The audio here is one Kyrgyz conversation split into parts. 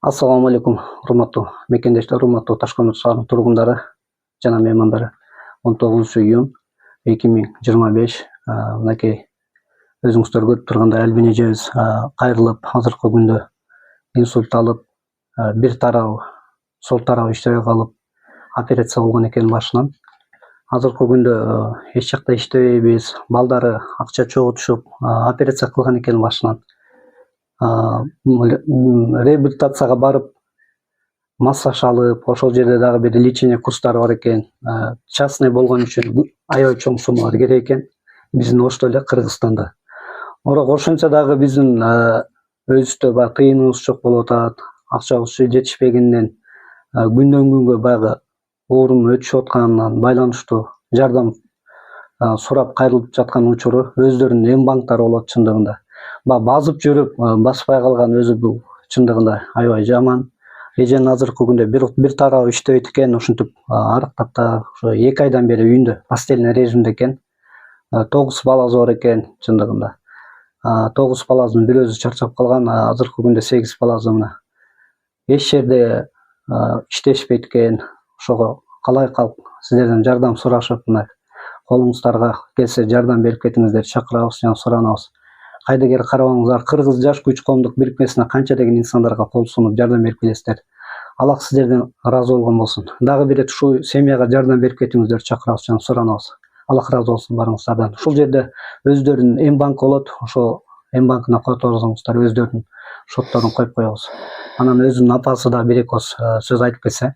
Assalamu alaikum, урматтуу мекендештер, урматтуу Ташкент шаарынын тургундары жана меймандары. 19 iyun 2025 мынакей өзүңүздөр көрүп тургандай Альбин эжебиз кайрылып, азыркы күндө инсульт алып, бир тарабы, сол тарабы иштебей калып, операция болгон экен башынан. Азыркы күндө эч жакта иштебейбиз, балдары акча чогултушуп, операция кылган экен башынан. Реабилитацияга барып, массаж алып, ошол жерде дагы бир лечение курстары бар экен. Частный болгон үчүн аябай чоң суммалар керек экен. Биздин ошто эле Кыргызстанда. Бирок ошентсе дагы биздин өзүбүздө баягы тыйыныбыз жок болуп атат. Акчабыз жетишпегенден күндөн күнгө баягы оорунун өтүшүп атканынан байланыштуу жардам сурап кайрылып жаткан учуру өздөрүнүн эм банктары болот чындыгында. Базып жүрүп, баспай калган өзү бул чындыгында аябай жаман. Эженин азыркы күндө бир тарабы иштебейт экен, ошентип арыктап да ошо 2 айдан бери үйүндө постельный режимде экен. 9 баласы бар экен чындыгында. 9 баласынын бирөөсү чарчап калган, азыркы күндө 8 баласы мына. Эч жерде иштешпейт экен. Ошого калай калп сиздерден жардам сурашып, мына колуңуздарга келсе жардам берип кетиңиздер, чакырабыз жана суранабыз. Кайдыгер карабаңыздар, Кыргыз жаш күч коомдук бирикмесине канча деген инсандарга кол сунуп жардам берип келесиздер. Аллах сиздерден ыраазы болгон болсун. Дагы бир рет ушул семьяга жардам берип кетиңиздер, чакырабыз жана суранабыз. Аллах ыраазы болсун барыңыздардан. Ушул жерде өздөрүнүн эм банк болот, ошо эм банкына коюп турсаңыздар, өздөрүнүн шотторун коюп коебуз. Анан өзүнүн апасы да бир эки сөз айтып кетсе.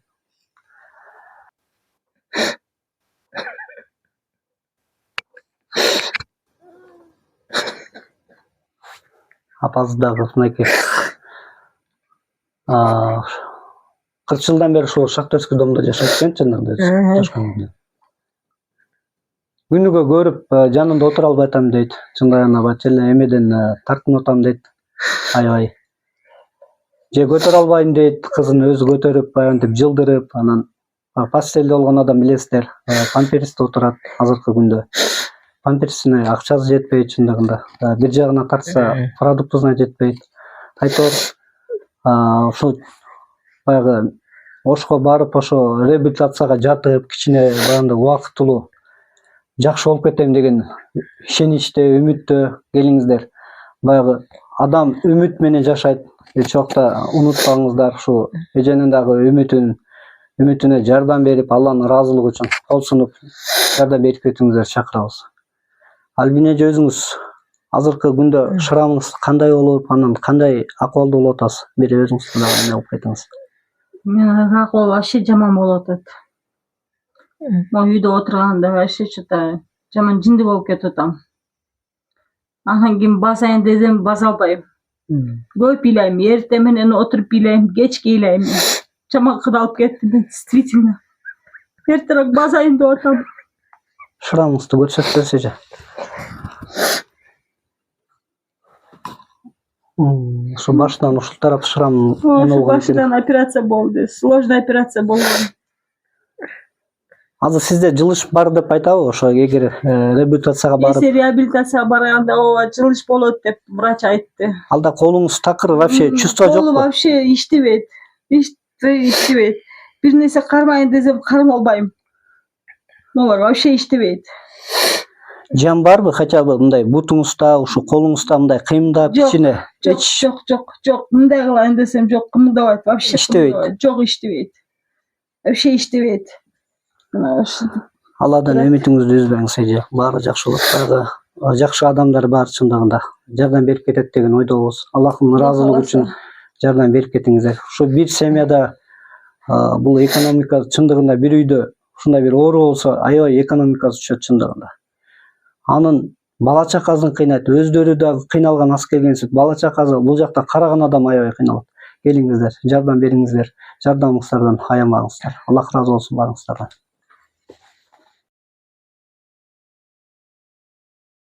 Апасы дагы мынакей 40 жылдан бери ушул Шахтерский домдо жашайт экен чындыгында. Күнүгө көрүп, жанында отура албай атам дейт. Чындыгында бачы эле эмеден тартынып атам дейт. Аябай. Же көтөрө албайм дейт, кызын өзү көтөрүп, баягынтип жылдырып, анан постельде болгон адам билесиздер, памперсте отурат азыркы күндө. Памперсине акчасы жетпейт чындыгында. Бир жагына тартса, продуктусуна жетпейт. Айтор ошо баягы ошко барып, ошо реабилитацияга жатып, кичине баягындай убакыттуулуу жакшы болуп кетем деген ишеничте, үмүттө келиңиздер. Баягы адам үмүт менен жашайт. Эч убакта унутпаңыздар, ушу эженин дагы үмүтүнө жардам берип, Алланын ыраазылыгы үчүн кол сунуп жардам берип кетиңиздер, чакырабыз. Альбин эже, өзүңүз азыркы күндө шырамыңыз кандай болуп, анан кандай акыбалда болуп атасыз? Бир өзүңүз дагы эмне болуп кетиңиз. Менин акыбал вообще жаман болуп атат. Могу үйдө отурганда вообще что-то жаман жинди болуп кетип атам. Анан кийин басайын десем баса албайм. Көп ыйлайм, эртең менен отуруп ыйлайм, кечке ыйлайм. Жаман кыдалып кеттим, действительно. Эртерээк басайын деп атам. Шырамыңызды көрсөтсөңүз эже. Ушу башынан ушул тарап шырам эме болгон. Башынан операция болду, сложный операция болгон. Азыр сизде жылыш бар деп айтабы, ошо эгер реабилитацияга барып? Если реабилитацияга барганда ооба жылыш болот деп врач айтты. Алда колуңуз такыр, вообще чувство жокпу? Колу вообще иштебейт. Иштебейт. Бир нерсе кармайын десем кармай албайм. Могу вообще иштебейт. Жан барбы, хотя бы мындай бутуңузда, ушу колуңузда мындай кыймылдап кичине? Жок. Мындай кылайын десем жок, кымылдабайт, вообще иштебейт. Жок, иштебейт. Вообще иштебейт. Алладан үмүтүңүздү үзбөңүз эже. Баары жакшы болот. Дагы жакшы адамдар бар чындыгында. Жардам берип кетет деген ойдобуз. Аллахтын ыраазылыгы үчүн жардам берип кетиңиздер. Ушу бир семьяда бул экономика чындыгында бир үйдө ушундай бир оору болсо, аябай экономикасы түшөт чындыгында. Анын бала чакасын кыйнайт, өздөрү дагы кыйналган аз келгенсип, бала чакасы бул жакта караган адам аябай кыйналат. Келиңиздер, жардам бериңиздер, жардамыңыздардан аянбаңыздар. Аллах ыраазы болсун барыңыздардан.